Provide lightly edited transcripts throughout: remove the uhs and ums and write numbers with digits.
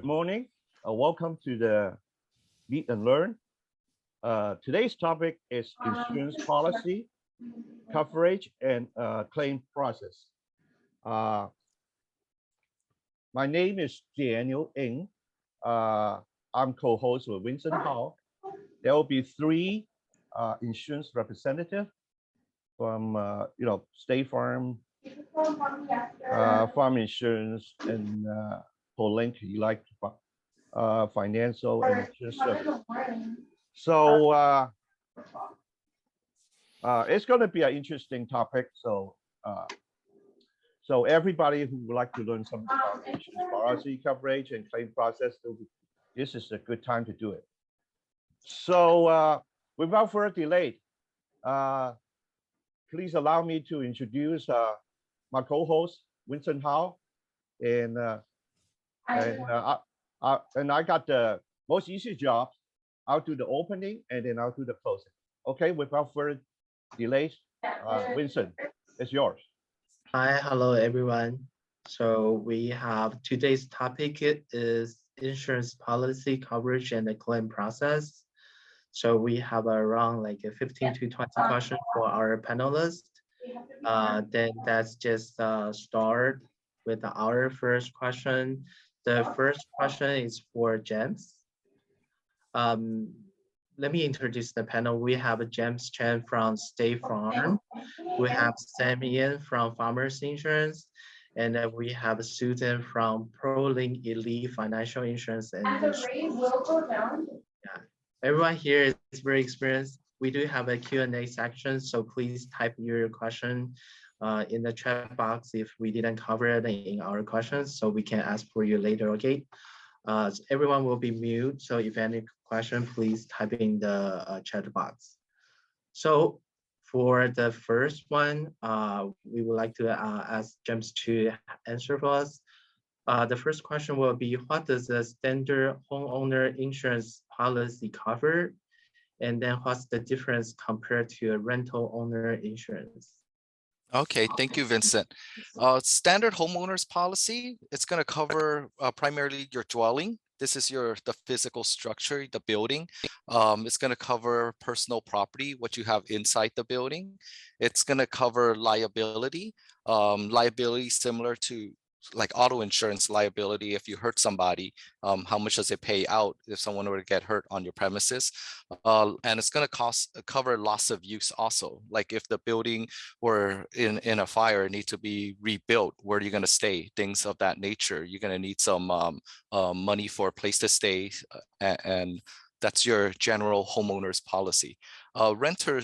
Good morning. Welcome to the Meet and Learn. Today's topic is insurance policy, coverage, and claim process. My name is Daniel Ng. I'm co-host with Vincent Hall. There will be three insurance representatives from State Farm, Farm Insurance, and Polink, financial and insurance service. So it's going to be an interesting topic. So everybody who would like to learn something about insurance policy, coverage, and claim process, this is a good time to do it. So without further delay, please allow me to introduce my co-host, Vincent Howe, and I got the most easy job. I'll do the opening and then I'll do the closing. Okay, without further delays, Vincent, it's yours. Hi, hello everyone. So we have today's topic is insurance policy coverage and the claim process. So we have around like 15 to 20 questions for our panelists. Then let's just start with our first question. The first question is for James. Let me introduce the panel. We have James Chen from State Farm. We have Sam Ian from Farmers Insurance. And then we have Susan from ProLink Elite Financial Insurance. And the rate will go down. Yeah, everyone here is very experienced. We do have a Q&A section, so please type your question in the chat box if we didn't cover it in our questions, so we can ask for you later, okay? Everyone will be mute, so if any question, please type in the chat box. So for the first one, we would like to ask James to answer for us. The first question will be, what does the standard homeowner insurance policy cover? And then what's the difference compared to a rental owner insurance? Okay, thank you, Vincent. Standard homeowners policy, it's going to cover primarily your dwelling. This is the physical structure, the building. It's going to cover personal property, what you have inside the building. It's going to cover liability, liability similar to like auto insurance liability. If you hurt somebody, how much does it pay out if someone were to get hurt on your premises? And it's going to cover loss of use also. Like if the building were in a fire, need to be rebuilt, where are you going to stay? Things of that nature. You're going to need some money for a place to stay, and that's your general homeowners policy. Rental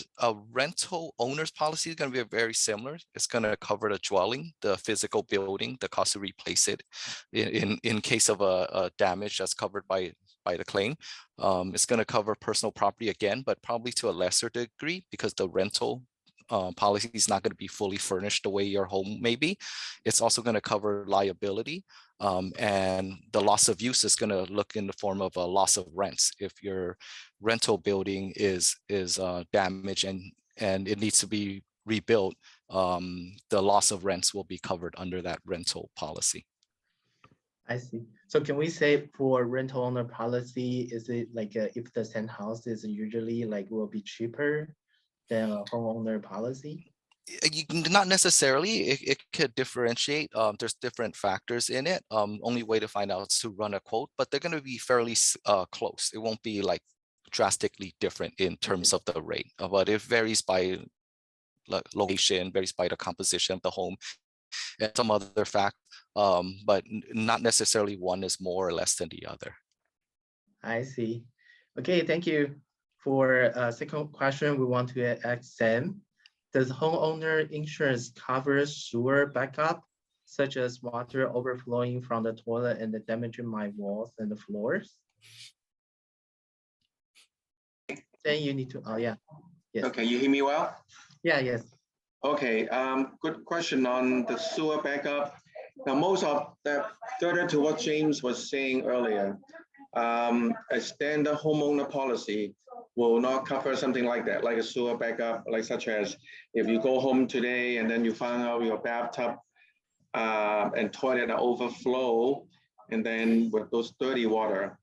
owner's policy is going to be very similar. It's going to cover the dwelling, the physical building, the cost to replace it in case of a damage that's covered by the claim. It's going to cover personal property again, but probably to a lesser degree because the rental policy is not going to be fully furnished the way your home may be. It's also going to cover liability, and the loss of use is going to look in the form of a loss of rents. If your rental building is damaged and it needs to be rebuilt, the loss of rents will be covered under that rental policy. I see. So can we say for rental owner policy, is it like if the same house is usually like will be cheaper than a homeowner policy? Not necessarily. It could differentiate. There's different factors in it. Only way to find out is to run a quote, but they're going to be fairly close. It won't be like drastically different in terms of the rate, but it varies by location, varies by the composition of the home and some other fact, but not necessarily one is more or less than the other. I see. Okay, thank you. For second question, we want to ask Sam. Does homeowner insurance cover sewer backup, such as water overflowing from the toilet and damaging my walls and the floors? Then you need to, oh yeah. Yes. Okay, you hear me well? Yeah, yes. Okay, good question on the sewer backup. Now, most of that, further to what James was saying earlier, a standard homeowner policy will not cover something like that, like a sewer backup, like such as if you go home today and then you find out your bathtub and toilet are overflow, and then with those dirty water.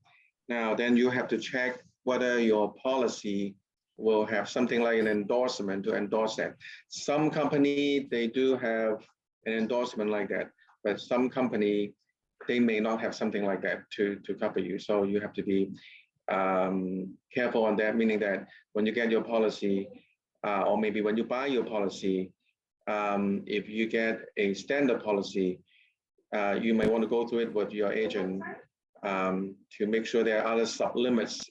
Now, then you have to check whether your policy will have something like an endorsement to endorse that. Some company, they do have an endorsement like that, but some company, they may not have something like that to cover you. So you have to be careful on that, meaning that when you get your policy, or maybe when you buy your policy, if you get a standard policy, you may want to go through it with your agent to make sure there are other sub-limits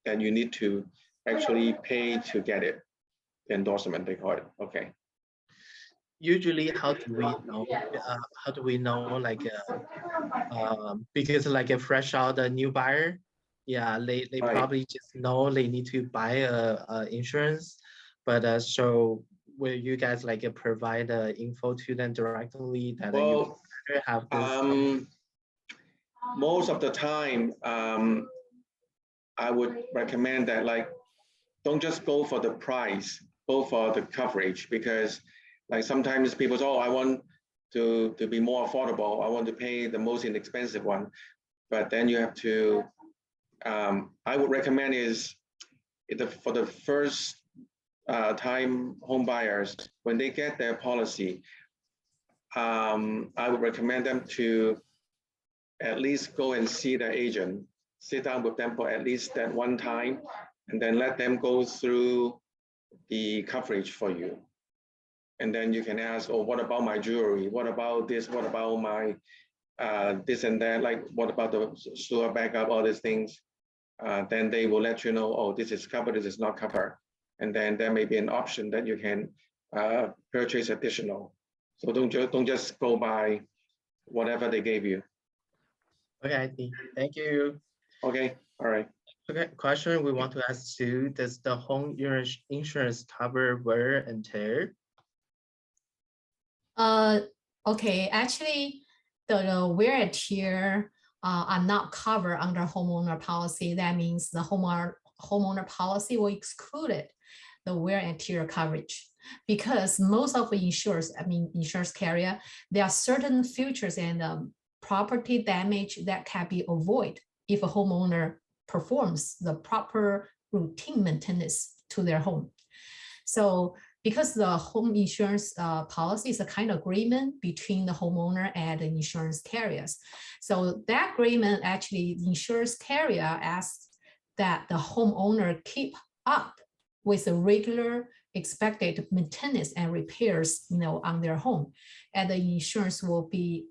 that you need to actually pay to get it. Endorsement, they call it. Okay. Usually, how do we know? How do we know? Like, because like a fresh out a new buyer, yeah, they Right. probably just know they need to buy a insurance, but so will you guys like provide the info to them directly that you Well, better have this? most of the time, I would recommend that, like, don't just go for the price, go for the coverage, because like sometimes people say, oh, I want to be more affordable. I want to pay the most inexpensive one. But then you have to, I would recommend is for the first time home buyers, when they get their policy, I would recommend them to at least go and see their agent, sit down with them for at least that one time, and then let them go through the coverage for you. And then you can ask, oh, what about my jewelry? What about this? What about my this and that? Like, what about the sewer backup, all these things? Then they will let you know, oh, this is covered, this is not covered. And then there may be an option that you can purchase additional. So don't just go by whatever they gave you. Okay, I see. Thank you. Okay, all right. Okay, question we want to ask Sue: does the home insurance cover wear and tear? Okay, actually, the wear and tear are not covered under homeowner policy. That means the homeowner policy will exclude the wear and tear coverage, because most of the insurance carrier, there are certain features and property damage that can be avoided if a homeowner performs the proper routine maintenance to their home. So because the home insurance policy is a kind of agreement between the homeowner and the insurance carriers. So that agreement, actually, the insurance carrier asks that the homeowner keep up with the regular expected maintenance and repairs, on their home, and the insurance will be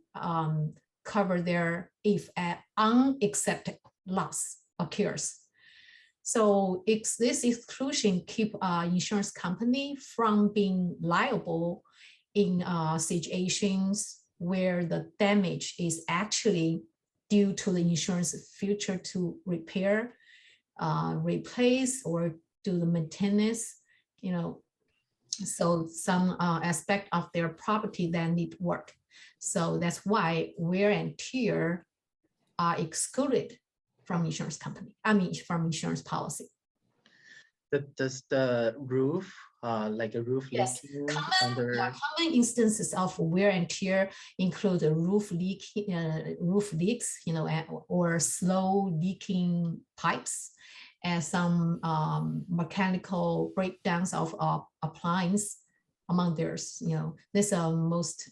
cover there if an unaccepted loss occurs. So this exclusion keep insurance company from being liable in situations where the damage is actually due to the insurance future to repair, replace, or do the maintenance, so some aspect of their property that need work. So that's why wear and tear are excluded from insurance company, from insurance policy. Does the roof, like a roof leaking? Common instances of wear and tear include the roof leaks, or slow leaking pipes, and some mechanical breakdowns of appliance among theirs. These are most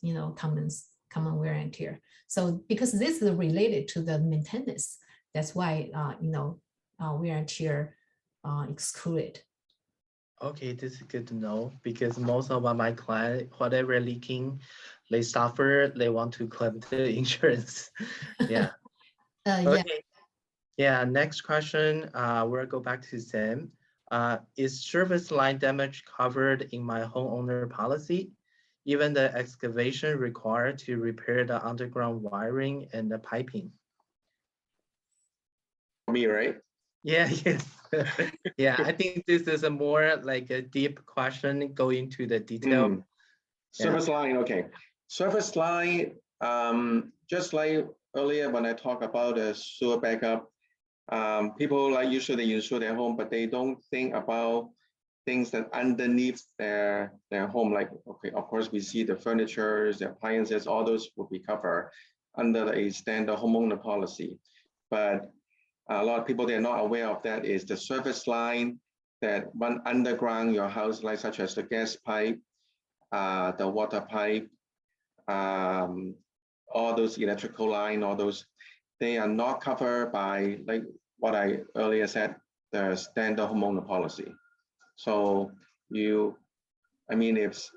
common wear and tear. So because this is related to the maintenance, that's why wear and tear excluded. Okay, this is good to know, because most of my clients, whatever leaking they suffer, they want to claim the insurance. Yeah. Okay. Yeah, next question, we'll go back to Sam. Is service line damage covered in my homeowner policy? Even the excavation required to repair the underground wiring and the piping? Me, right? Yeah, yes. Yeah, I think this is a more like a deep question going to the detail. Service line, okay. Service line, just like earlier when I talked about the sewer backup, people like usually insure their home, but they don't think about things that underneath their home. Like, okay, of course we see the furniture, the appliances, all those will be covered. under a standard homeowner policy. But a lot of people, they're not aware of that is the service line that run underground your house, like such as the gas pipe, the water pipe, all those electrical line, all those, they are not covered by, like what I earlier said, the standard homeowner policy. So I mean, if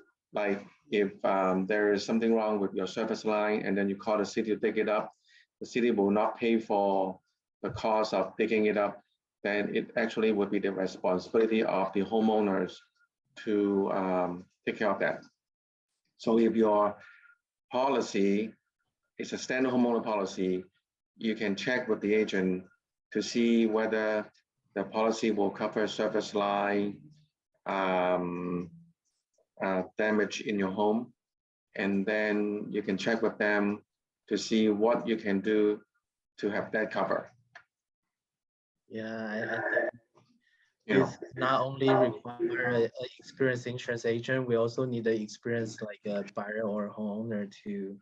there is something wrong with your service line and then you call the city to dig it up, the city will not pay for the cost of digging it up, then it actually would be the responsibility of the homeowners to take care of that. So if your policy is a standard homeowner policy, you can check with the agent to see whether the policy will cover service line damage in your home. And then you can check with them to see what you can do to have that cover. Yeah, I think You know, it's not only require an experienced insurance agent, we also need an experienced like a buyer or homeowner to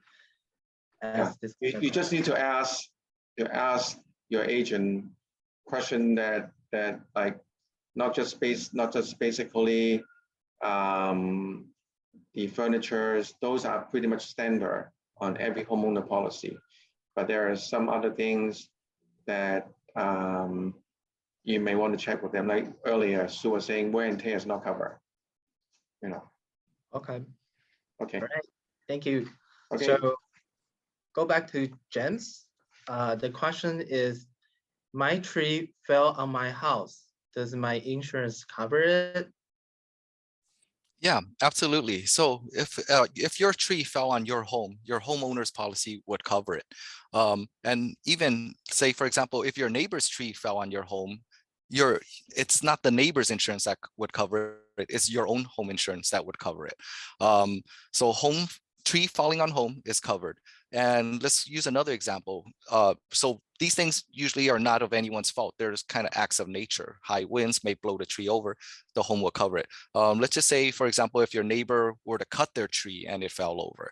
ask this. you just need to ask your agent question that like not just basically the furnitures, those are pretty much standard on every homeowner policy. But there are some other things that you may want to check with them. Like earlier, Sue was saying wear and tear is not covered. You know. Okay. Okay. All right. Thank you. Okay. So go back to James. The question is, my tree fell on my house. Does my insurance cover it? Yeah, absolutely. So if your tree fell on your home, your homeowner's policy would cover it. And even say, for example, if your neighbor's tree fell on your home, it's not the neighbor's insurance that would cover it, it's your own home insurance that would cover it. So tree falling on home is covered. And let's use another example. So these things usually are not of anyone's fault. They're just kind of acts of nature. High winds may blow the tree over, the home will cover it. Let's just say, for example, if your neighbor were to cut their tree and it fell over,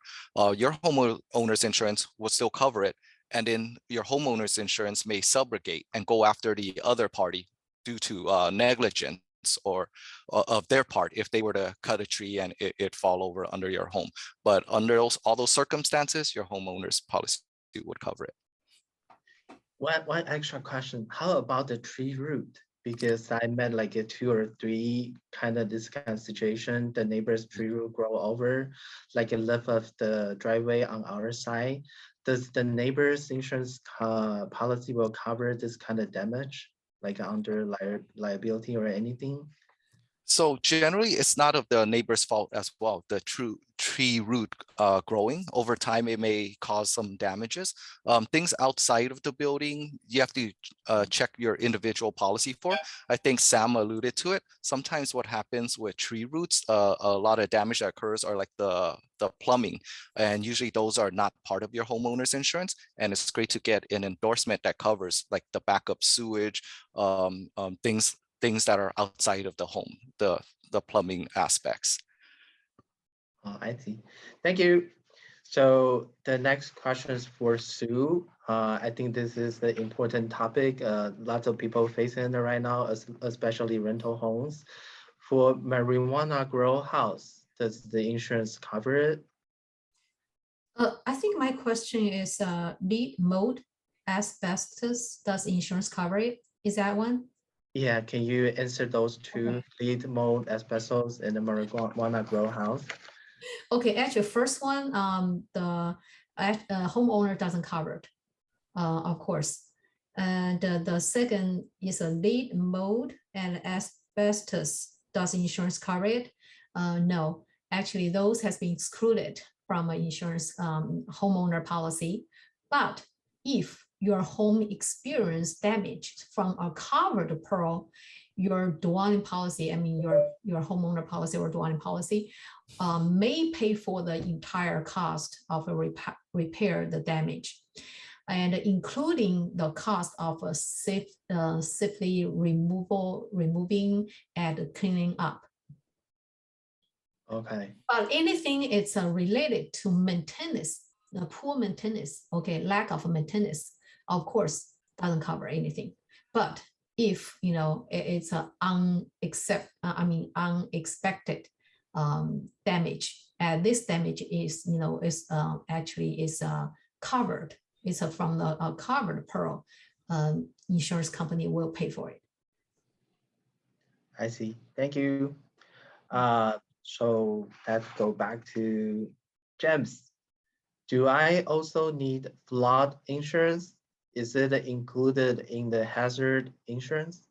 your homeowner's insurance will still cover it. And then your homeowner's insurance may subrogate and go after the other party due to negligence or of their part if they were to cut a tree and it fall over under your home. But under all those circumstances, your homeowner's policy would cover it. One extra question. How about the tree root? Because I met like a 2 or 3 this kind of situation. The neighbor's tree root grow over like a left of the driveway on our side. Does the neighbor's insurance policy will cover this kind of damage, like under liability or anything? So generally, it's not of the neighbor's fault as well. The tree root growing over time, it may cause some damages. Things outside of the building, you have to check your individual policy for. I think Sam alluded to it. Sometimes what happens with tree roots, a lot of damage that occurs are like the plumbing, and usually those are not part of your homeowner's insurance. And it's great to get an endorsement that covers like the backup sewage, things that are outside of the home, the plumbing aspects. Oh, I see. Thank you. So the next question is for Sue. I think this is the important topic. Lots of people facing it right now, especially rental homes. For marijuana grow house, does the insurance cover it? I think my question is lead mode asbestos, does insurance cover it? Is that one? Yeah, can you answer those two, lead mold, asbestos, and the marijuana grow house? Okay, actually, first one, the homeowner doesn't cover it, of course. And the second is a lead mold and asbestos. Does insurance cover it? No, actually, those has been excluded from an insurance homeowner policy. But if your home experienced damage from a covered peril, your dwelling policy, I mean your homeowner policy or dwelling policy, may pay for the entire cost of a repair the damage, and including the cost of a safely removing and cleaning up. Okay. But anything it's related to maintenance the poor maintenance, okay, lack of maintenance, of course, doesn't cover anything. But if it's an unexpected damage, and this damage is actually covered. It's from the covered pearl. Insurance company will pay for it. I see. Thank you. So let's go back to James. Do I also need flood insurance? Is it included in the hazard insurance?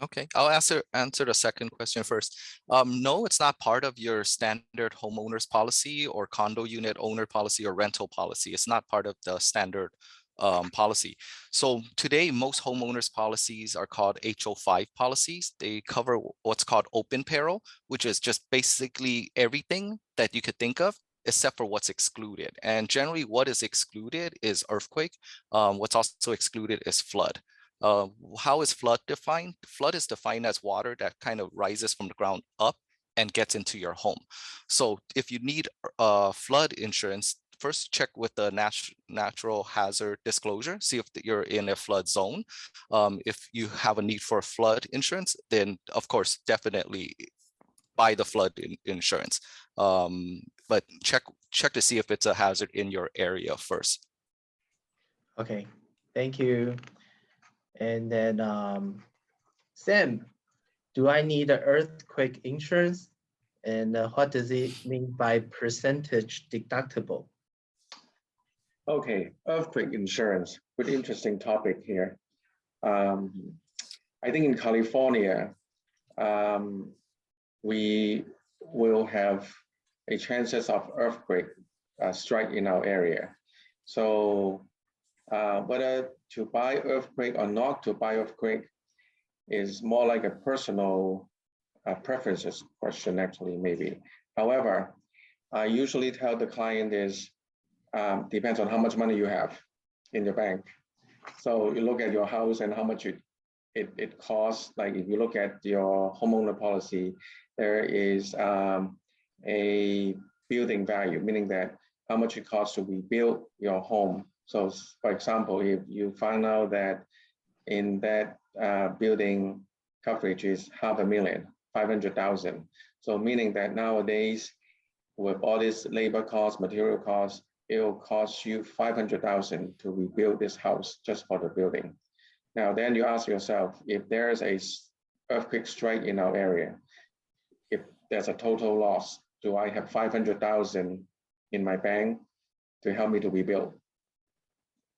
Okay, I'll answer the second question first. No, it's not part of your standard homeowners policy or condo unit owner policy or rental policy. It's not part of the standard policy. So today, most homeowners policies are called HO5 policies. They cover what's called open peril, which is just basically everything that you could think of, except for what's excluded. And generally what is excluded is earthquake. What's also excluded is flood. How is flood defined? Flood is defined as water that kind of rises from the ground up and gets into your home. So if you need flood insurance, first check with the natural hazard disclosure, see if you're in a flood zone. If you have a need for flood insurance, then of course, definitely buy the flood insurance. But check to see if it's a hazard in your area first. Okay, thank you. And then Sam, do I need an earthquake insurance? And what does it mean by percentage deductible? Okay, earthquake insurance, pretty interesting topic here. I think in California, we will have a chances of earthquake strike in our area. So whether to buy earthquake or not to buy earthquake is more like a personal preferences question, actually, maybe. However, I usually tell the client is, depends on how much money you have in your bank. So you look at your house and how much it costs. Like if you look at your homeowner policy, there is a building value, meaning that how much it costs to rebuild your home. So for example, if you find out that in that building coverage is $500,000, 500,000. So meaning that nowadays with all this labor costs, material costs, it will cost you 500,000 to rebuild this house just for the building. Now, then you ask yourself, if there's a earthquake strike in our area, if there's a total loss, do I have 500,000 in my bank to help me to rebuild?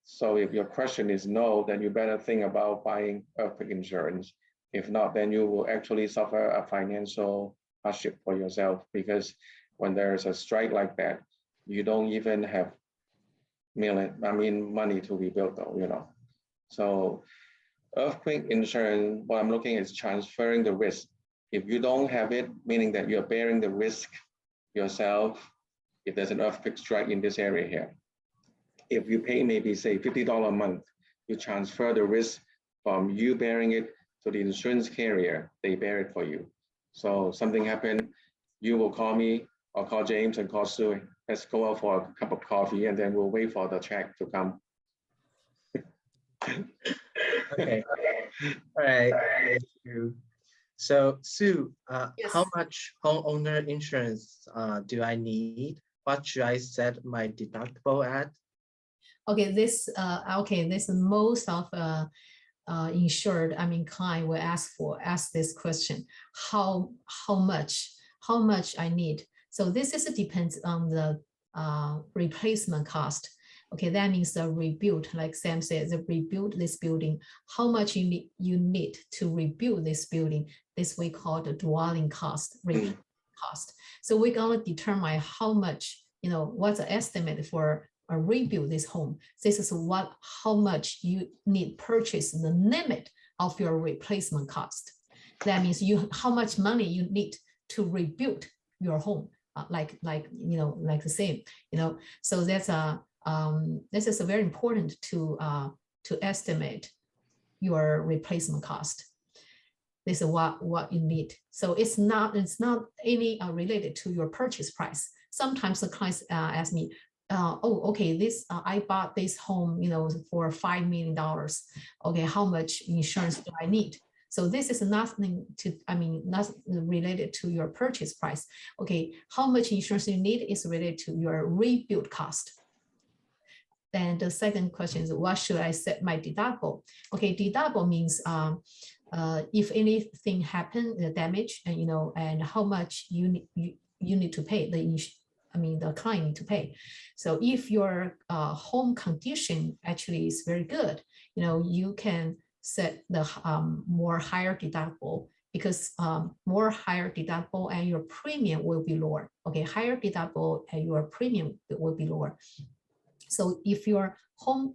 So if your question is no, then you better think about buying earthquake insurance. If not, then you will actually suffer a financial hardship for yourself, because when there's a strike like that, you don't even have money to rebuild though, So earthquake insurance, what I'm looking at is transferring the risk. If you don't have it, meaning that you're bearing the risk yourself, if there's an earthquake strike in this area here. If you pay maybe say $50 a month, you transfer the risk from you bearing it to the insurance carrier, they bear it for you. So something happened, you will call me or call James and call Sue. Let's go out for a cup of coffee and then we'll wait for the check to come. Okay, all right, thank you. So Sue, Yes. how much homeowner insurance do I need? What should I set my deductible at? Okay, this most of insured, client will ask this question: how much I need. So this depends on the replacement cost. Okay, that means the rebuild, like Sam said, the rebuild this building. How much you need to rebuild this building? This we call the dwelling cost, cost. So we're gonna determine how much, what's the estimate for rebuild this home. This is how much you need purchase the limit of your replacement cost. That means how much money you need to rebuild your home, like the same, So that's this is very important to estimate your replacement cost. This is what you need. So it's not any related to your purchase price. Sometimes the clients ask me, oh, okay, this I bought this home, for $5 million. Okay, how much insurance do I need? So this is nothing not related to your purchase price. Okay, how much insurance you need is related to your rebuild cost. Then the second question is, what should I set my deductible? Okay, deductible means if anything happen, the damage, and and how much you need to pay, the client need to pay. So if your home condition actually is very good, you can set the more higher deductible, because more higher deductible and your premium will be lower. Okay, higher deductible and your premium will be lower. So if your home,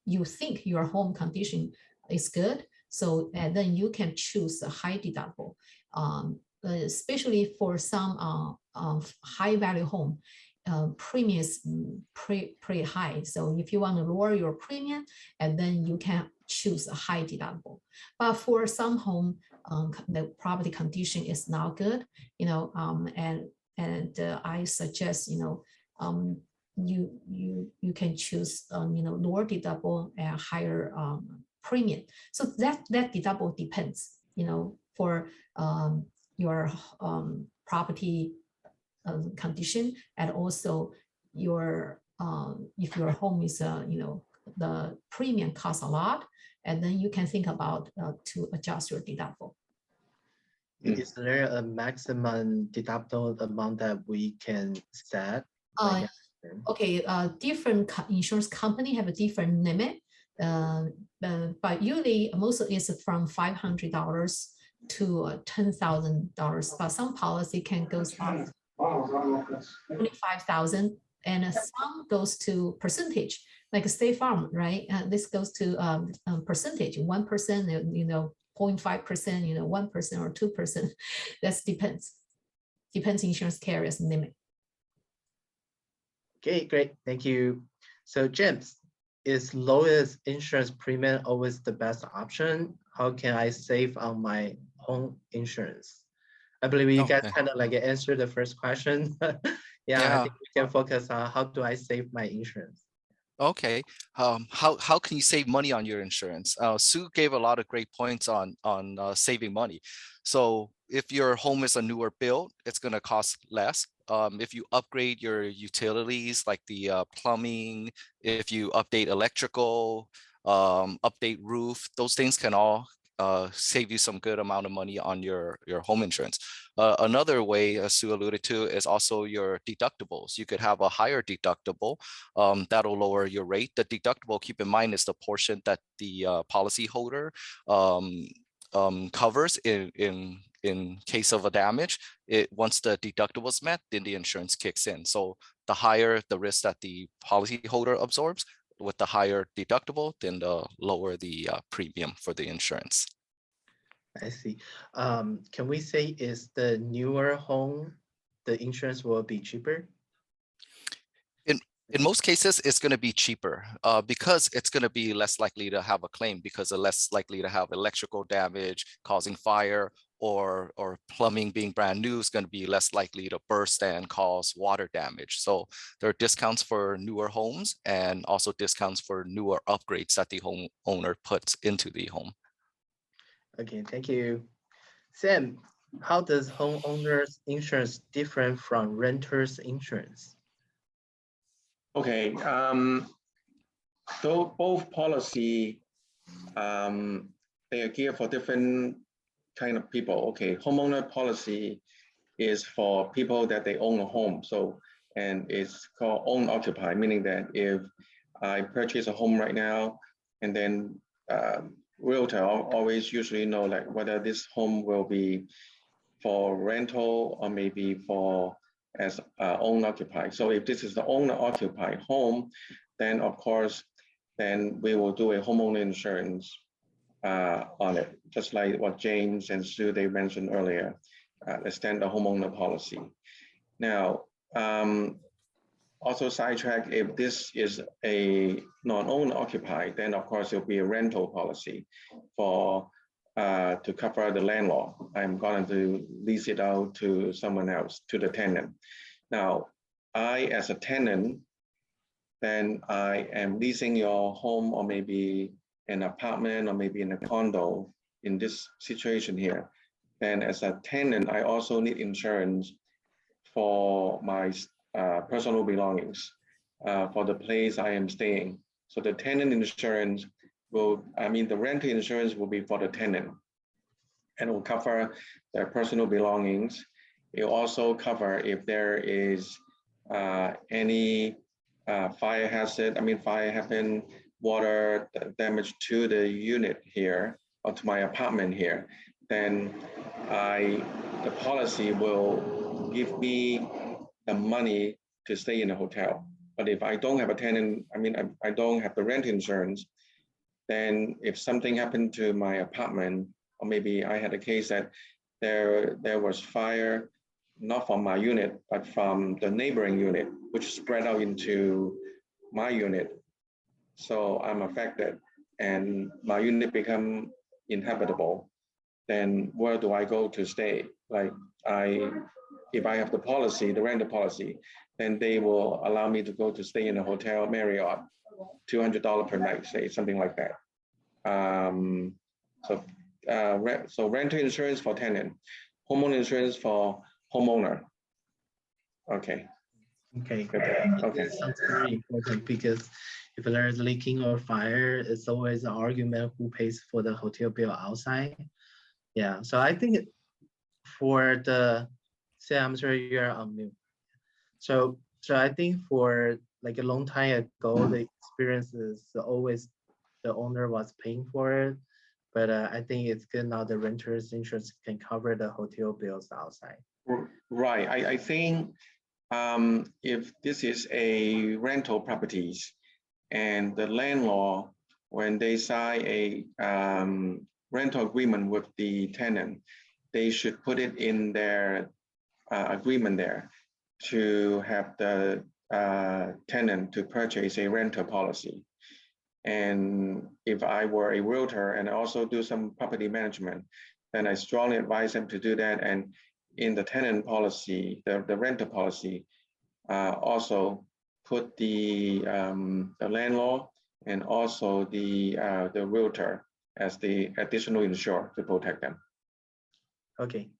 you think your home condition is good, so then you can choose a high deductible, especially for some high value home. Premium is pretty high. So if you want to lower your premium, and then you can choose a high deductible. But for some home, the property condition is not good, and I suggest, you can choose lower deductible and higher premium. So that deductible depends, for your property condition, and also your if your home is the premium costs a lot, and then you can think about to adjust your deductible. Is there a maximum deductible amount that we can set? Okay, different insurance company have a different limit, but usually most of it is from $500 to $10,000. But some policy can go up 25,000, and some goes to percentage, like State Farm, right? This goes to percentage, 1%, 0.5%, 1% or 2%. That depends insurance carrier's limit. Okay, great, thank you. So James, is lowest insurance premium always the best option? How can I save on my home insurance? I believe you guys kind of like answered the first question. Yeah, I think we can focus on how do I save my insurance. Okay, how can you save money on your insurance? Sue gave a lot of great points on saving money. So if your home is a newer build, it's going to cost less. If you upgrade your utilities like the plumbing, if you update electrical, update roof, those things can all save you some good amount of money on your home insurance. Another way, as Sue alluded to, is also your deductibles. You could have a higher deductible that'll lower your rate. The deductible, keep in mind, is the portion that the policyholder covers in case of a damage. Once the deductible is met, then the insurance kicks in. So the higher the risk that the policyholder absorbs, with the higher deductible, then the lower the premium for the insurance. I see. Can we say is the newer home, the insurance will be cheaper? In most cases, it's going to be cheaper because it's going to be less likely to have a claim, because they're less likely to have electrical damage causing fire, or plumbing being brand new is going to be less likely to burst and cause water damage. So there are discounts for newer homes and also discounts for newer upgrades that the homeowner puts into the home. Okay, thank you. Sam, how does homeowners insurance different from renters insurance? Okay, so both policy, they are geared for different kind of people. Okay, homeowner policy is for people that they own a home. So, and it's called own occupy, meaning that if I purchase a home right now, and then realtor always usually know like whether this home will be for rental or maybe for as own occupy. So if this is the owner occupy home, then of course, then we will do a homeowner insurance on it, just like what James and Sue they mentioned earlier, the standard homeowner policy. Now, also sidetrack, if this is a non-owner occupied, then of course it'll be a rental policy for to cover the landlord. I'm going to lease it out to someone else, to the tenant. Now, I as a tenant then I am leasing your home or maybe an apartment or maybe in a condo in this situation here. Then as a tenant, I also need insurance for my personal belongings, for the place I am staying. So the tenant insurance will, the rental insurance will be for the tenant and will cover their personal belongings. It will also cover if there is any fire hazard, fire happen, water damage to the unit here or to my apartment here, then the policy will give me the money to stay in a hotel. But if I don't have a tenant, I don't have the rent insurance, then if something happened to my apartment, or maybe I had a case that there was fire, not from my unit, but from the neighboring unit, which spread out into my unit. So I'm affected and my unit become inhabitable, then where do I go to stay? Like if I have the policy, the rental policy, then they will allow me to go to stay in a hotel, Marriott, $200 per night, say something like that. So rental insurance for tenant, homeowner insurance for homeowner. Okay. Okay. Okay. Sounds very important because if there's leaking or fire, it's always an argument who pays for the hotel bill outside. Yeah. So I think for the, I'm sorry, you're on mute. So I think for like a long time ago, the experience is always the owner was paying for it. But I think it's good now the renter's insurance can cover the hotel bills outside. Right. I think if this is a rental properties and the landlord, when they sign a rental agreement with the tenant, they should put it in their agreement there to have the tenant to purchase a rental policy. And if I were a realtor and I also do some property management, then I strongly advise them to do that. And in the tenant policy, the rental policy, also put the landlord and also the realtor as the additional insurer to protect them. Okay,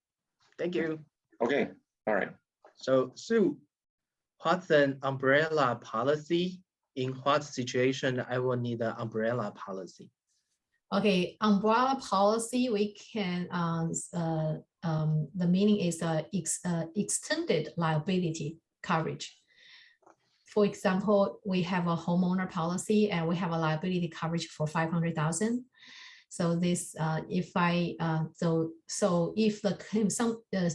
thank you. Okay, all right. So Sue, what's an umbrella policy? In what situation I will need an umbrella policy? Okay, umbrella policy, we can, the meaning is extended liability coverage. For example, we have a homeowner policy and we have a liability coverage for 500,000. So this, if the claim,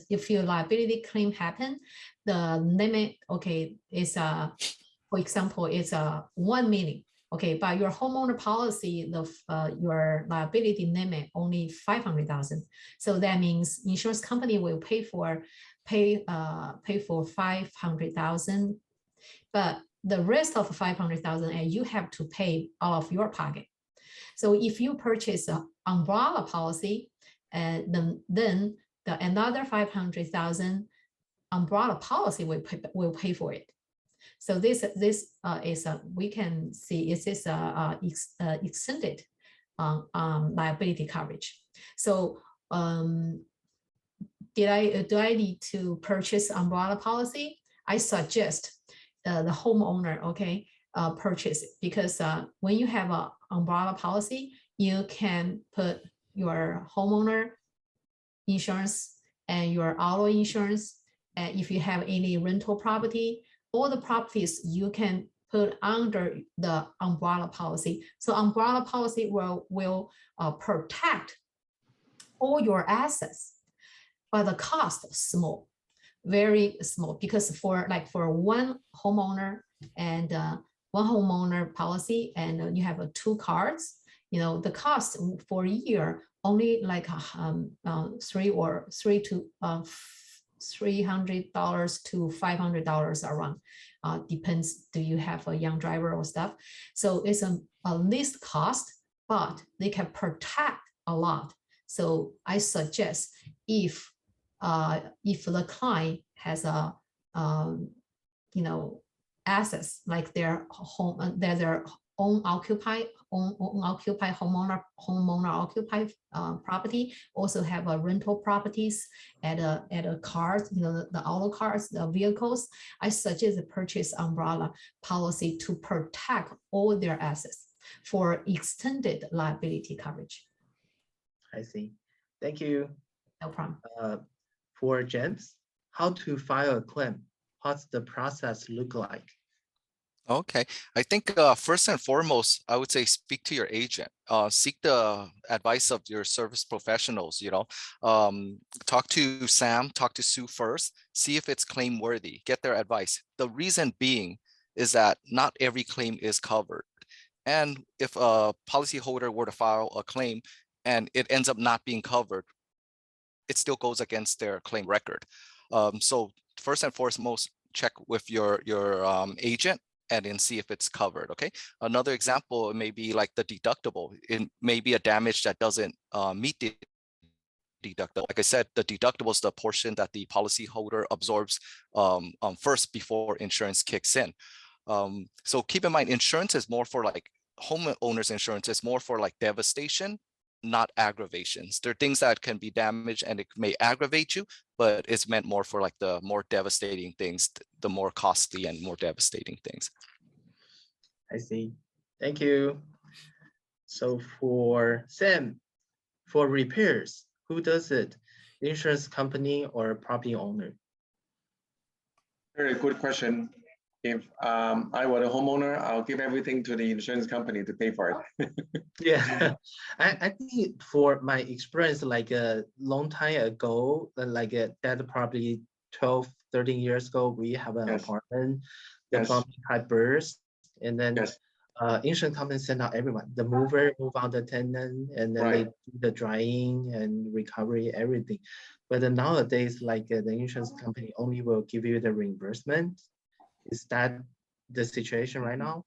if your liability claim happen, the limit, okay, is for example, it's 1 million. Okay, but your homeowner policy, your liability limit only 500,000. So that means insurance company will pay for 500,000, but the rest of 500,000, and you have to pay out of your pocket. So if you purchase an umbrella policy, and then the another 500,000 umbrella policy will pay for it. So this is we can see it is extended liability coverage. So do I need to purchase umbrella policy? I suggest the homeowner, okay, purchase it, because when you have an umbrella policy, you can put your homeowner insurance and your auto insurance, and if you have any rental property, all the properties you can put under the umbrella policy. So umbrella policy will protect all your assets, but the cost is small, very small, because for one homeowner and one homeowner policy, and you have 2 cards, you know, the cost for a year only like $300 to $500 around. Depends, do you have a young driver or stuff? So it's a least cost, but they can protect a lot. So I suggest if the client has a assets, like their home, their own occupied homeowner occupied property, also have a rental properties at a cars, the auto cars, the vehicles. I suggest the purchase umbrella policy to protect all their assets for extended liability coverage. I see. Thank you. No problem. For James, how to file a claim? What's the process look like? Okay, I think first and foremost, I would say speak to your agent. Seek the advice of your service professionals. Talk to Sam, talk to Sue first. See if it's claim worthy. Get their advice. The reason being is that not every claim is covered, and if a policyholder were to file a claim and it ends up not being covered, it still goes against their claim record. So first and foremost, check with your agent and then see if it's covered. Okay. Another example may be like the deductible. It may be a damage that doesn't meet the deductible. Like I said, the deductible is the portion that the policyholder absorbs first before insurance kicks in. So keep in mind, insurance is more for like homeowners insurance is more for like devastation, not aggravations. There are things that can be damaged and it may aggravate you, but it's meant more for like the more devastating things, the more costly and more devastating things. I see. Thank you. So for Sam, for repairs, who does it? Insurance company or property owner? Very good question. If I were a homeowner, I'll give everything to the insurance company to pay for it. Yeah, I think for my experience, like a long time ago, that probably 12, 13 years ago, we have an Yes. apartment, the Yes. plumbing pipe burst, and then Yes. Insurance company send out everyone, the mover, move out the tenant, and then they Right. do the drying and recovery, everything. But then nowadays, the insurance company only will give you the reimbursement. Is that the situation right now?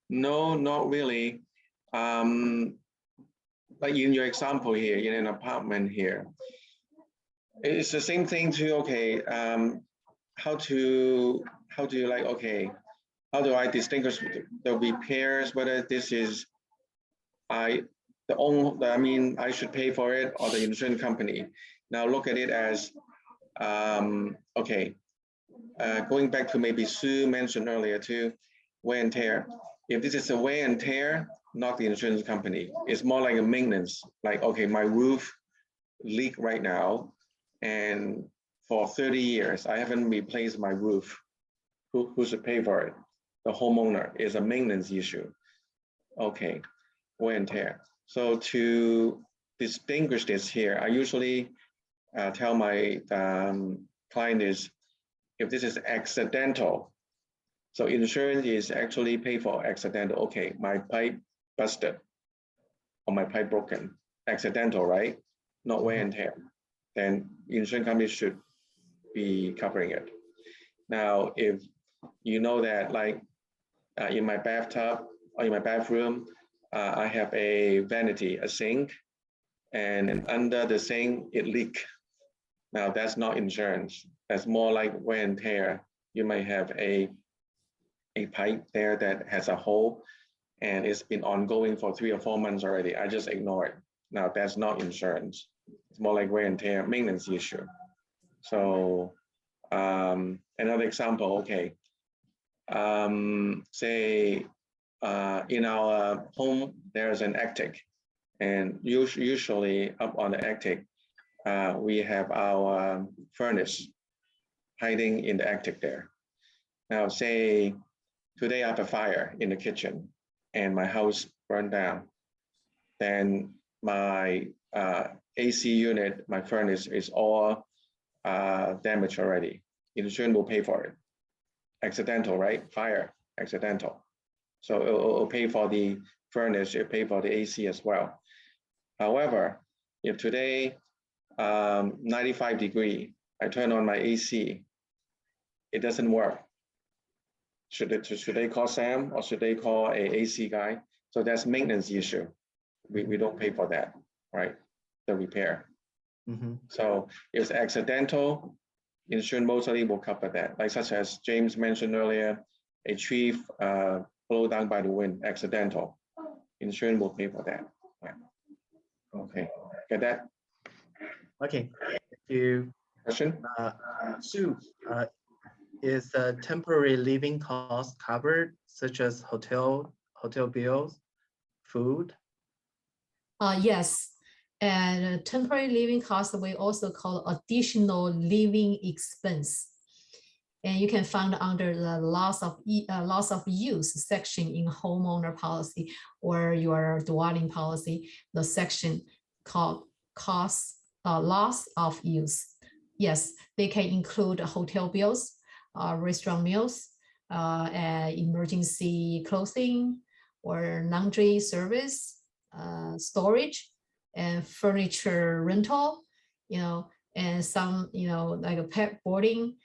No, not really. Like in your example here, in an apartment here, it's the same thing too. Okay, how do you like? Okay, how do I distinguish the repairs, whether this is I should pay for it or the insurance company? Now look at it as okay. Going back to maybe Sue mentioned earlier too, wear and tear. If this is a wear and tear, not the insurance company. It's more like a maintenance. Like, okay, my roof leak right now, and for 30 years, I haven't replaced my roof. Who should pay for it? The homeowner. Is a maintenance issue. Okay, wear and tear. So to distinguish this here, I usually tell my client is, if this is accidental, so insurance is actually paid for accidental. Okay, my pipe busted or my pipe broken, accidental, right? Not wear and tear. Then insurance company should be covering it. Now, if you know that like in my bathtub or in my bathroom, I have a vanity, a sink, and under the sink it leaks. Now that's not insurance. That's more like wear and tear. You might have a pipe there that has a hole and it's been ongoing for 3 or 4 months already. I just ignore it. Now that's not insurance. It's more like wear and tear, maintenance issue. So another example, okay. Say in our home, there's an attic, and usually up on the attic, we have our furnace hiding in the attic there. Now, say today I have a fire in the kitchen and my house burned down. Then my AC unit, my furnace is all damaged already. Insurance will pay for it. Accidental, right? Fire, accidental. So it'll pay for the furnace, it'll pay for the AC as well. However, if today 95 degrees, I turn on my AC, it doesn't work. Should they call Sam or should they call a AC guy? So that's maintenance issue. We don't pay for that, right? The repair. Mm-hmm. So if it's accidental, insurance mostly will cover that. Like such as James mentioned earlier, a tree blow down by the wind, accidental, insurance will pay for that. Yeah. Okay, get that Okay, thank you. question? Sue, is temporary living costs covered, such as hotel bills, food? Yes, and temporary living cost we also call additional living expense. And you can find under the loss of use section in homeowner policy or your dwelling policy, the section called loss of use. Yes, they can include hotel bills, restaurant meals, emergency clothing or laundry service, storage, and furniture rental, and some, like a pet boarding.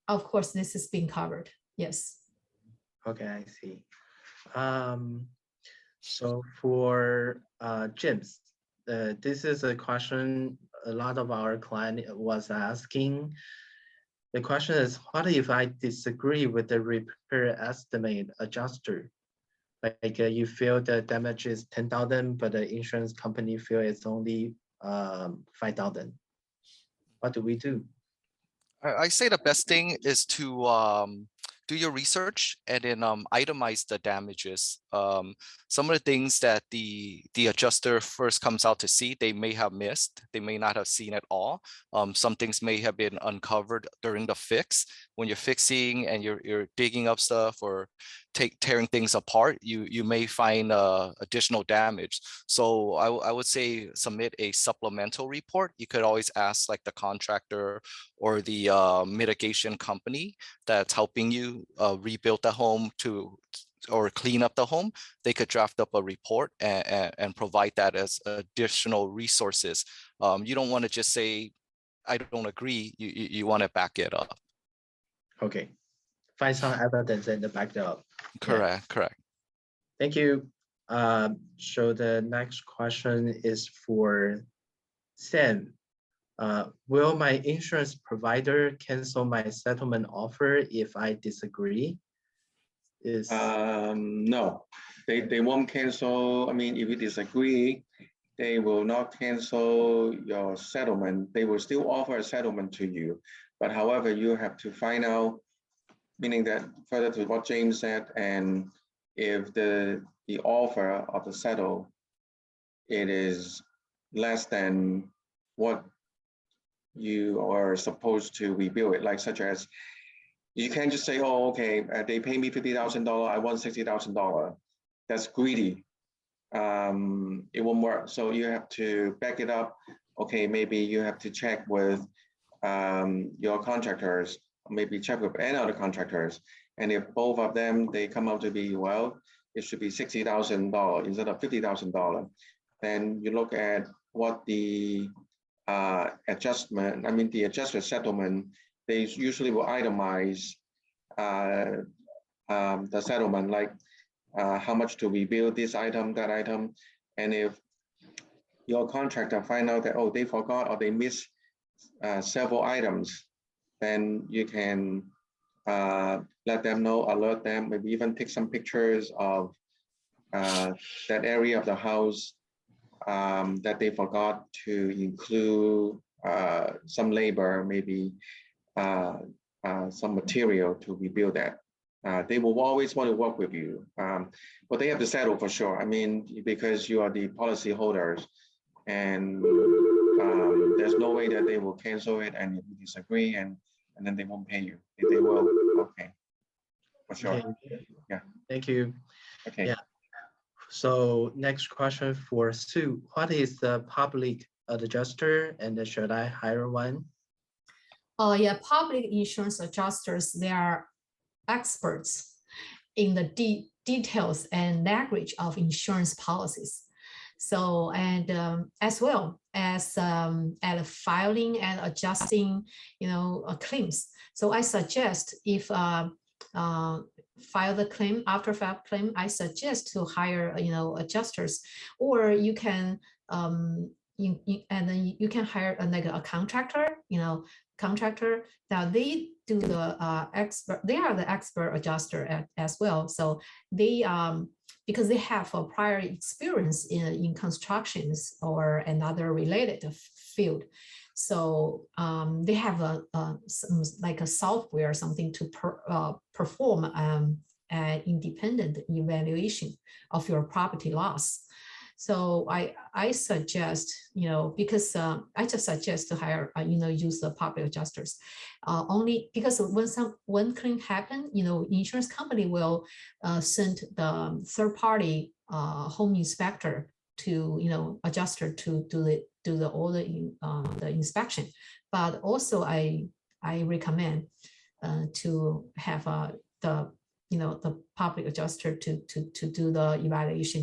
Of course, this is being covered. Yes. Okay, I see. So for gyms, this is a question a lot of our client was asking. The question is, what if I disagree with the repair estimate adjuster? Like you feel the damage is 10,000, but the insurance company feel it's only 5,000. What do we do? I say the best thing is to do your research and then itemize the damages. Some of the things that the adjuster first comes out to see, they may have missed. They may not have seen at all. Some things may have been uncovered during the fix. When you're fixing and you're digging up stuff or tearing things apart, you may find additional damage. So I would say submit a supplemental report. You could always ask like the contractor or the mitigation company that's helping you rebuild the home or clean up the home. They could draft up a report and provide that as additional resources. You don't want to just say, I don't agree. You want to back it up. Okay, find some evidence and back it up. Correct, yeah. Correct. Thank you. So the next question is for Sam. Will my insurance provider cancel my settlement offer if I disagree? No, they won't cancel. I mean, if you disagree, they will not cancel your settlement. They will still offer a settlement to you. But however, you have to find out, meaning that further to what James said, and if the offer of the settle, it is less than what you are supposed to rebuild it, like such as, you can't just say, oh, okay, they pay me $50,000, I want $60,000. That's greedy. It won't work. So you have to back it up. Okay, maybe you have to check with your contractors, maybe check with any other contractors. And if both of them, they come out to be, well, it should be $60,000 instead of $50,000. Then you look at what the adjustment, the adjuster settlement, they usually will itemize the settlement, like how much to rebuild this item, that item. And if your contractor find out that, oh, they forgot or they missed several items, then you can let them know, alert them, maybe even take some pictures of that area of the house that they forgot to include some labor, maybe some material to rebuild that. They will always want to work with you, but they have to settle for sure. Because you are the policy holders, and there's no way that they will cancel it, and if you disagree, and then they won't pay you. If they will, okay, for sure. Okay. Yeah. Thank you. Okay. Yeah. So next question for Sue. What is the public adjuster, and should I hire one? Oh yeah, public insurance adjusters, they are experts in the details and language of insurance policies. So, and as well as at filing and adjusting, claims. So I suggest if file the claim, after file claim, I suggest to hire, adjusters, or you can, and then you can hire like a contractor, contractor that they do the expert, they are the expert adjuster as well. So they because they have a prior experience in constructions or another related field. So they have like a software or something to perform an independent evaluation of your property loss. So I suggest, because I just suggest to hire, use the public adjusters only because when claim happen, insurance company will send the third party home inspector to, adjuster to do all the inspection. But also I recommend to have the public adjuster to do the evaluation,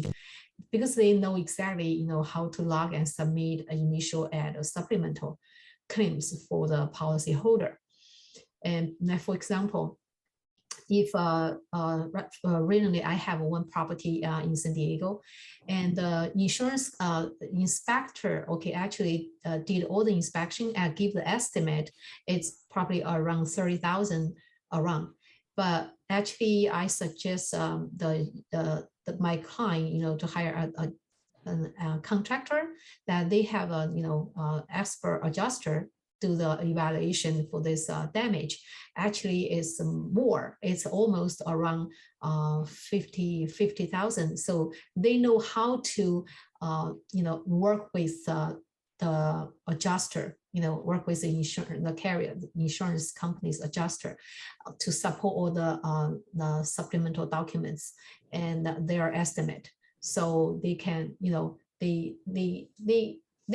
because they know exactly how to log and submit an initial and a supplemental claims for the policy holder. And for example, if recently I have one property in San Diego, and the insurance inspector, actually did all the inspection and give the estimate. It's probably around 30,000 around. But actually, I suggest my client, to hire a contractor that they have a expert adjuster do the evaluation for this damage. Actually, is more. It's almost around 50,000. So they know how to work with the adjuster. Work with the carrier, the insurance company's adjuster to support all the supplemental documents and their estimate. So they can, they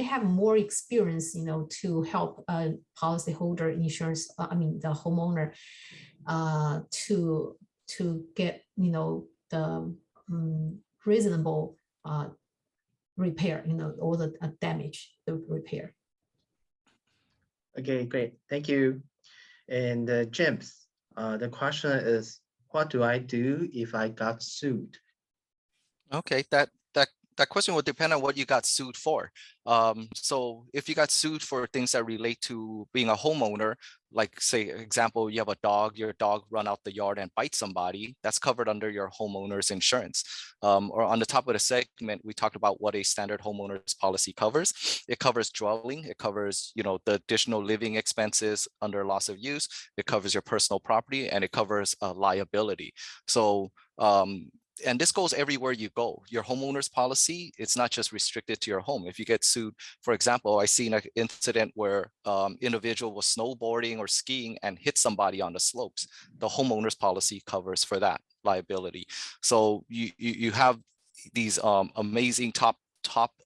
have more experience, to help a policyholder insurance, the homeowner to get, the reasonable repair, all the damage, the repair. Okay, great. Thank you. And James, the question is, what do I do if I got sued? Okay, that question would depend on what you got sued for. So if you got sued for things that relate to being a homeowner, like say, example, you have a dog, your dog run out the yard and bite somebody, that's covered under your homeowner's insurance. Or on the top of the segment, we talked about what a standard homeowner's policy covers. It covers dwelling, it covers, the additional living expenses under loss of use, it covers your personal property, and it covers liability. So, and this goes everywhere you go. Your homeowner's policy, it's not just restricted to your home. If you get sued, for example, I seen an incident where individual was snowboarding or skiing and hit somebody on the slopes. The homeowner's policy covers for that liability. So you have these amazing top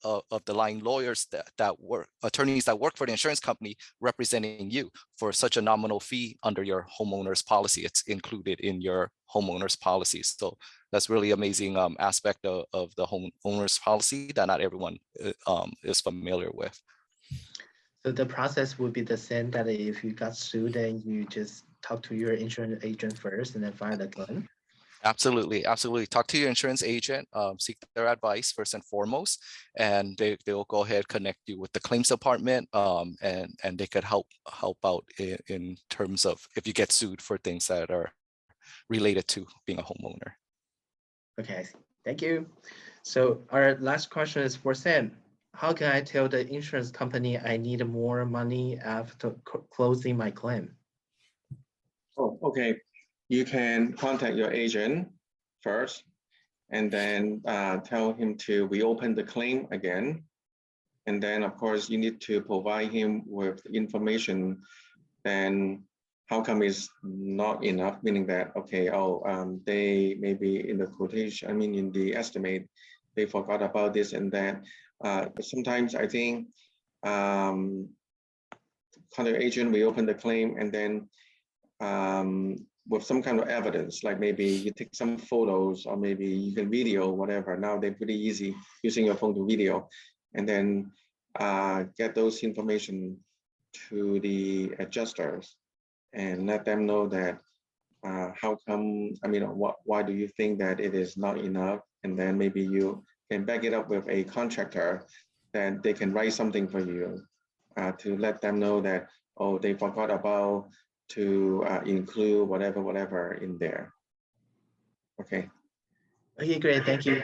of the line lawyers that work, attorneys that work for the insurance company representing you for such a nominal fee under your homeowner's policy. It's included in your homeowner's policy. So that's really amazing aspect of the homeowner's policy that not everyone is familiar with. So the process would be the same, that if you got sued, then you just talk to your insurance agent first and then file the claim? Absolutely, absolutely. Talk to your insurance agent, seek their advice first and foremost, and they'll go ahead, connect you with the claims department, and they could help out in terms of if you get sued for things that are related to being a homeowner. Okay, thank you. So our last question is for Sam. How can I tell the insurance company I need more money after closing my claim? Oh, okay. You can contact your agent first and then tell him to reopen the claim again. And then, of course, you need to provide him with information. Then how come it's not enough? Meaning that, okay, they maybe in the quotation, in the estimate, they forgot about this and that. Sometimes I think contact agent reopen the claim and then with some kind of evidence, like maybe you take some photos or maybe you can video, whatever. Now they're pretty easy using your phone to video, and then get those information to the adjusters and let them know that how come, why do you think that it is not enough? And then maybe you can back it up with a contractor that they can write something for you to let them know that, oh, they forgot about to include whatever in there. Okay. Okay, great, thank you.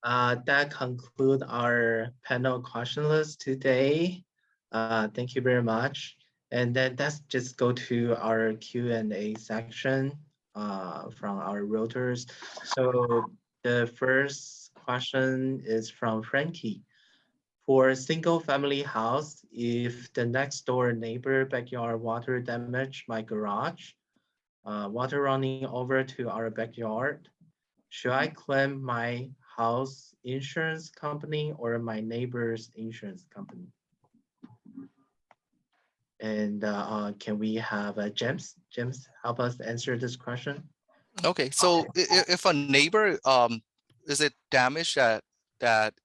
That concludes our panel question list today. Thank you very much. And then let's just go to our Q&A section from our realtors. So the first question is from Frankie. For a single family house, if the next door neighbor backyard water damaged my garage, water running over to our backyard, should I claim my house insurance company or my neighbor's insurance company? And can we have James? James, help us answer this question. Okay, so if a neighbor, is it damage that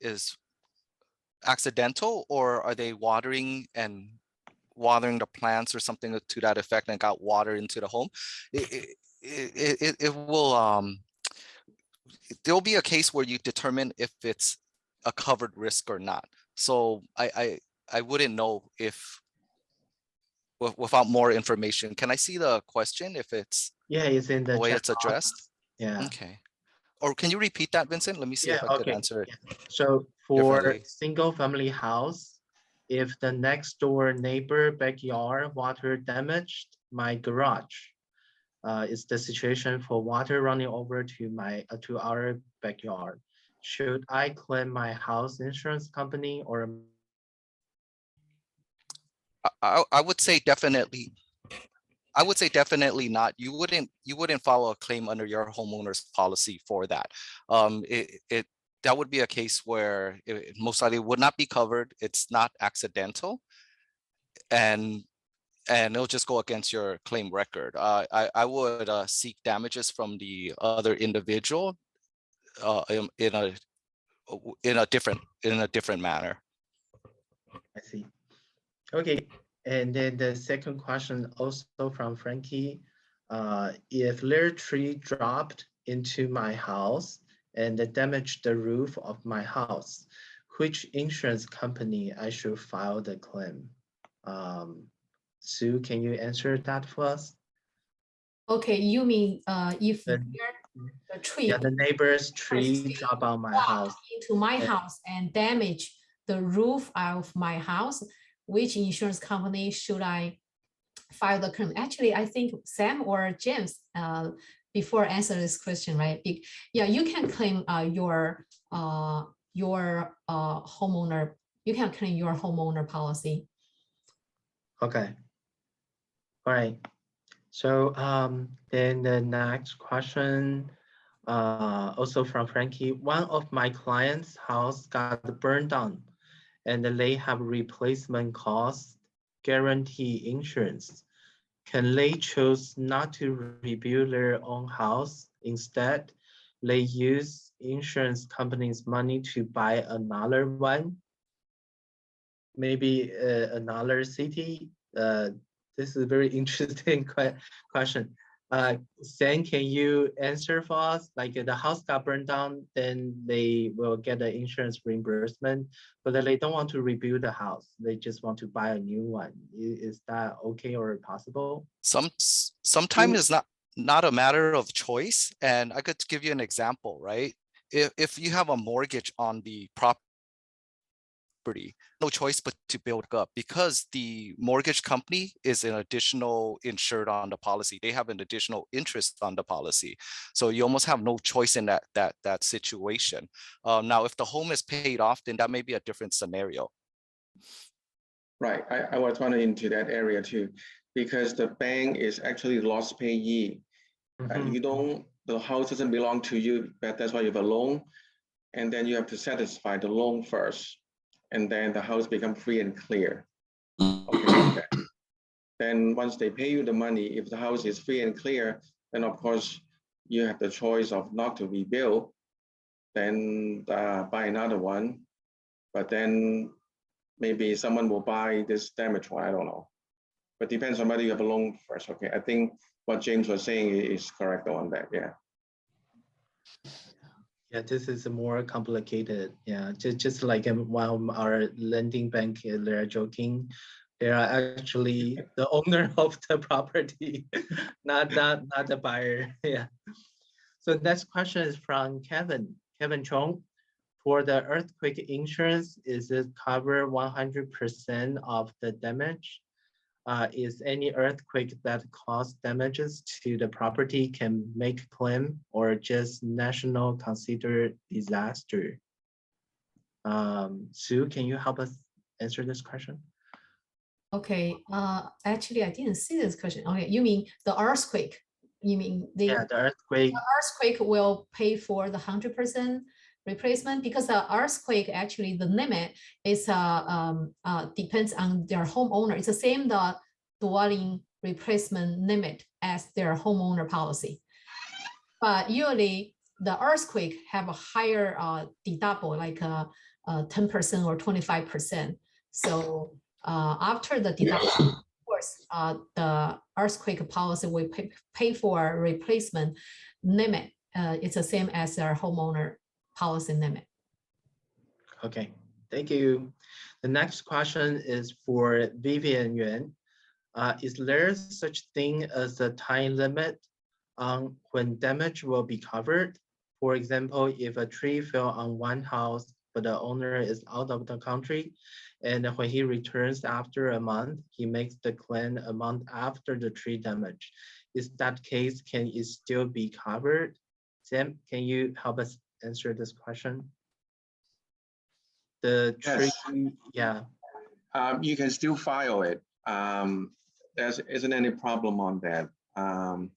is accidental, or are they watering the plants or something to that effect and got water into the home? It will there'll be a case where you determine if it's a covered risk or not. So I wouldn't know if without more information. Can I see the question if it's Yeah, it's in the way chat it's addressed? box. Yeah. Okay. Or can you repeat that, Vincent? Let me see Yeah, if I could okay. answer it. Yeah. So for differently. single family house, if the next door neighbor backyard water damaged my garage, is the situation for water running over to our backyard. Should I claim my house insurance company or? I would say definitely. I would say definitely not. You wouldn't file a claim under your homeowner's policy for that. That would be a case where it most likely would not be covered. It's not accidental, and it'll just go against your claim record. I would seek damages from the other individual in a different manner. I see. Okay, and then the second question also from Frankie. If their tree dropped into my house and damaged the roof of my house, which insurance company I should file the claim? Sue, can you answer that for us? Okay, you mean if The- the tree Yeah, the neighbor's tree drop on my house. into my house and damage the roof of my house, which insurance company should I file the claim? Actually, I think Sam or James before answer this question, right? Yeah, you can claim your homeowner. You can claim your homeowner policy. Okay. All right. So then the next question, also from Frankie. One of my clients' house got burned down, and they have replacement cost guarantee insurance. Can they choose not to rebuild their own house? Instead, they use insurance company's money to buy another one, maybe another city. This is a very interesting question. Sam, can you answer for us? Like the house got burned down, then they will get the insurance reimbursement, but they don't want to rebuild the house. They just want to buy a new one. Is that okay or possible? Sometimes it's not a matter of choice. And I could give you an example, right? If you have a mortgage on the property, no choice but to build up, because the mortgage company is an additional insured on the policy. They have an additional interest on the policy. So you almost have no choice in that situation. Now, if the home is paid off, then that may be a different scenario. Right, I was wondering into that area too, because the bank is actually loss payee. The house doesn't belong to you, but that's why you have a loan. And then you have to satisfy the loan first. And then the house becomes free and clear. Okay. Then once they pay you the money, if the house is free and clear, then of course you have the choice of not to rebuild, then buy another one. But then maybe someone will buy this damaged one, I don't know. But depends on whether you have a loan first. Okay, I think what James was saying is correct on that, yeah. Yeah, this is more complicated. Yeah, just like while our lending bank, they're joking, They are actually the owner of the property, not the buyer. Yeah. So next question is from Kevin Chong. For the earthquake insurance, is it cover 100% of the damage? Is any earthquake that cause damages to the property can make claim, or just national considered disaster? Sue, can you help us answer this question? Okay, actually, I didn't see this question. Okay, you mean the earthquake? You mean Yeah, the earthquake. earthquake will pay for the 100% replacement? Because the earthquake, actually, the limit is depends on their homeowner. It's the same the dwelling replacement limit as their homeowner policy. But usually the earthquake have a higher deductible, like 10% or 25%. So after the deduction, of course, the earthquake policy will pay for replacement limit. It's the same as their homeowner policy limit. Okay, thank you. The next question is for Vivian Yuan. Is there such thing as a time limit on when damage will be covered? For example, if a tree fell on one house, but the owner is out of the country, and when he returns after a month, he makes the claim a month after the tree damage. Is that case, can it still be covered? Sam, can you help us answer this question? The tree, Yes. yeah. You can still file it. There isn't any problem on that. I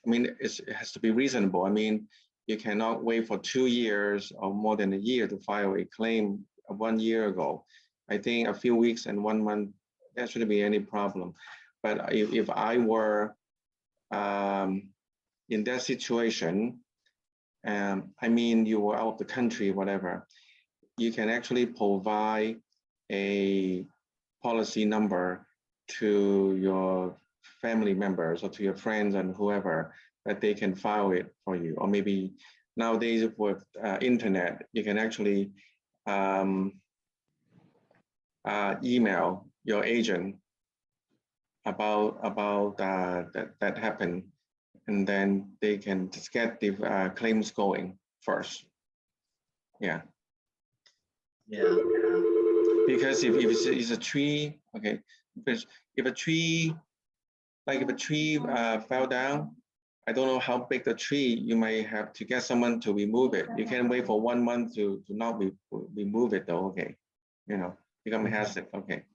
mean, it has to be reasonable. I mean, you cannot wait for 2 years or more than a year to file a claim 1 year ago. I think a few weeks and 1 month, there shouldn't be any problem. But if I were in that situation, I mean, you were out of the country, whatever, you can actually provide a policy number to your family members or to your friends and whoever, that they can file it for you. Or maybe nowadays with internet, you can actually email your agent about that happened, and then they can just get the claims going first. Yeah. Yeah. Because if it's a tree, okay, because if a tree fell down, I don't know how big the tree, you might have to get someone to remove it. You can't wait for 1 month to not remove it though, okay. You know, become a hazard, okay.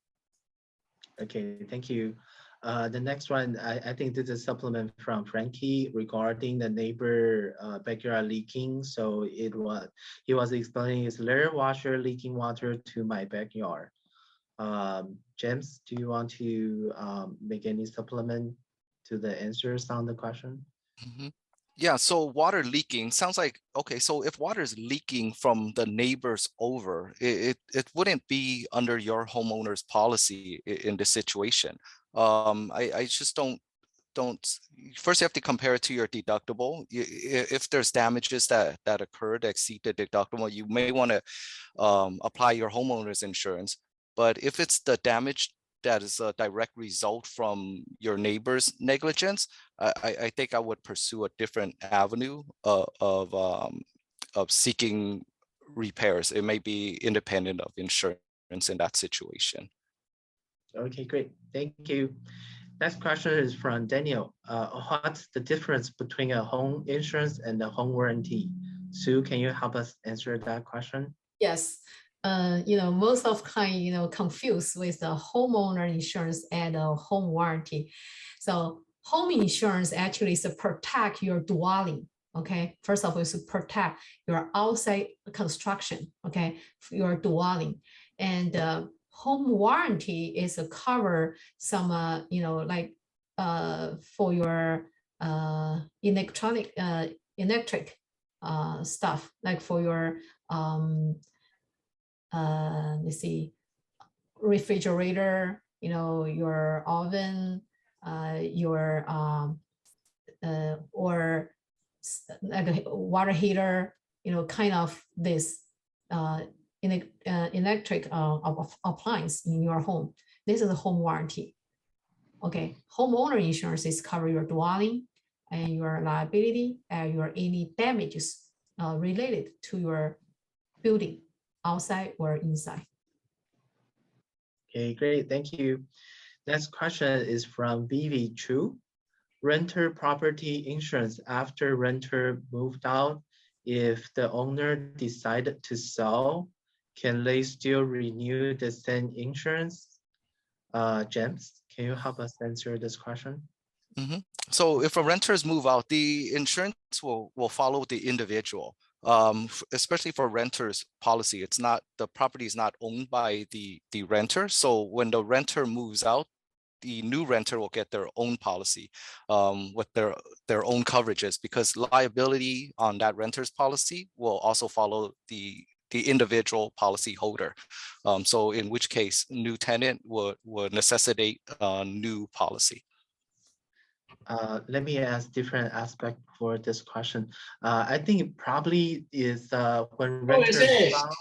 Okay, thank you. The next one, I think this is a supplement from Frankie regarding the neighbor backyard leaking. So he was explaining, is there washer leaking water to my backyard? James, do you want to make any supplement to the answers on the question? Mhm. Yeah, so water leaking sounds like, okay, so if water is leaking from the neighbors over, it wouldn't be under your homeowner's policy in this situation. I just don't, first you have to compare it to your deductible. If there's damages that occurred that exceed the deductible, you may want to apply your homeowner's insurance. But if it's the damage that is a direct result from your neighbor's negligence, I think I would pursue a different avenue of seeking repairs. It may be independent of insurance in that situation. Okay, great. Thank you. Next question is from Daniel. What's the difference between a home insurance and a home warranty? Sue, can you help us answer that question? Yes. Most of client, confused with the homeowner insurance and the home warranty. So home insurance actually is to protect your dwelling. Okay. First of all, is to protect your outside construction. Okay. Your dwelling. And home warranty is to cover some, like for your electric stuff, like for your let's see, refrigerator, your oven, your or like a water heater, kind of this electric appliance in your home. this is a home warranty. Okay, homeowner insurance is cover your dwelling and your liability and your any damages related to your building, outside or inside. Okay, great. Thank you. Next question is from Vivi Chu. Renter property insurance after renter moved out. If the owner decided to sell, can they still renew the same insurance? James, can you help us answer this question? So if a renters move out, the insurance will follow the individual. Especially for renters policy, it's not, the property is not owned by the renter. So when the renter moves out, the new renter will get their own policy with their own coverages, because liability on that renter's policy will also follow the individual policy holder. So in which case, new tenant would necessitate a new policy. Let me ask different aspect for this question. I think it probably is when renters move out,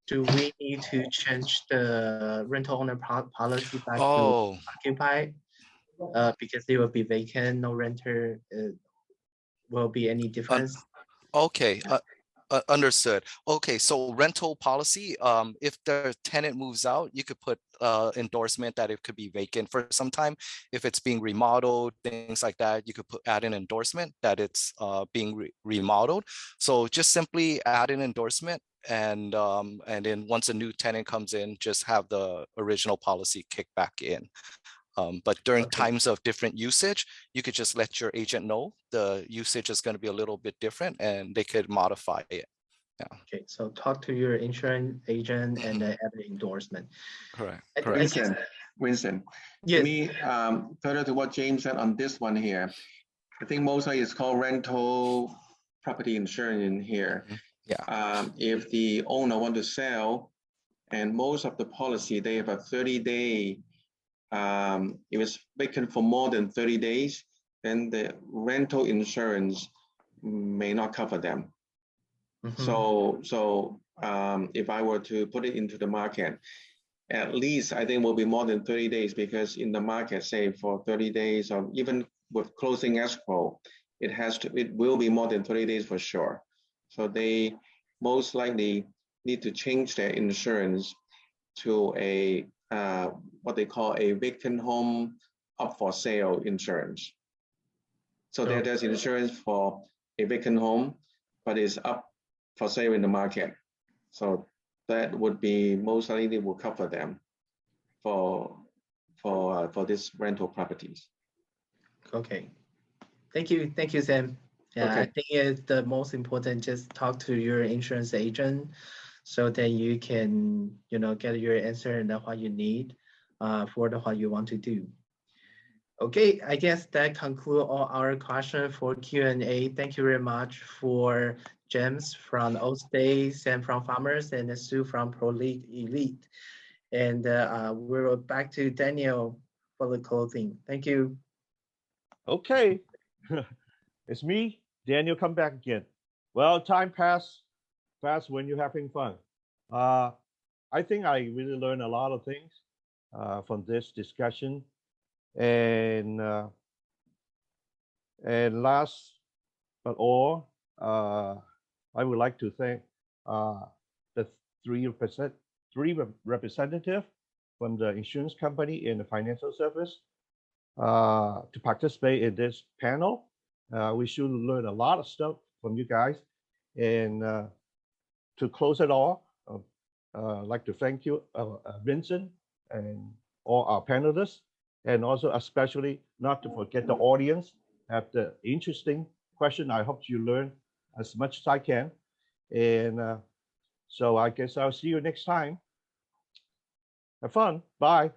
do we need to change the rental owner policy back to occupied? Because they will be vacant, no renter, will be any difference? Okay. Understood. Okay, so rental policy, if the tenant moves out, you could put endorsement that it could be vacant for some time. If it's being remodeled, things like that, you could add an endorsement that it's being remodeled. So just simply add an endorsement, and then once a new tenant comes in, just have the original policy kick back in. But during times of different usage, you could just let your agent know the usage is going to be a little bit different, and they could modify it. Yeah. Okay, so talk to your insurance agent and add an endorsement. Correct. Winston, yes. To me, further to what James said on this one here, I think mostly it's called rental property insurance in here. Yeah. If the owner want to sell, and most of the policy, they have a 30-day. If it's vacant for more than 30 days, then the rental insurance may not cover them. So if I were to put it into the market, at least I think will be more than 30 days, because in the market, say for 30 days, or even with closing escrow, it will be more than 30 days for sure. So they most likely need to change their insurance to a what they call a vacant home up for sale insurance. So there's insurance for a vacant home, but it's up for sale in the market. So that would be most likely will cover them for this rental properties. Okay, thank you, Sam. Yeah, okay. I think it's the most important. Just talk to your insurance agent, so that you can, get your answer and what you need for what you want to do. Okay, I guess that concludes all our questions for Q&A. Thank you very much for James from Allstate, Sam from Farmers, and Sue from Pro League Elite. And we're back to Daniel for the closing. Thank you. Okay, it's me, Daniel, come back again. Well, time passes fast when you're having fun. I think I really learned a lot of things from this discussion. And last but all, I would like to thank the three representatives from the insurance company and the financial service to participate in this panel. We should learn a lot of stuff from you guys. And to close it all, I'd like to thank you, Vincent, and all our panelists, and also especially not to forget the audience. Have the interesting question. I hope you learn as much as I can. And so I guess I'll see you next time. Have fun. Bye.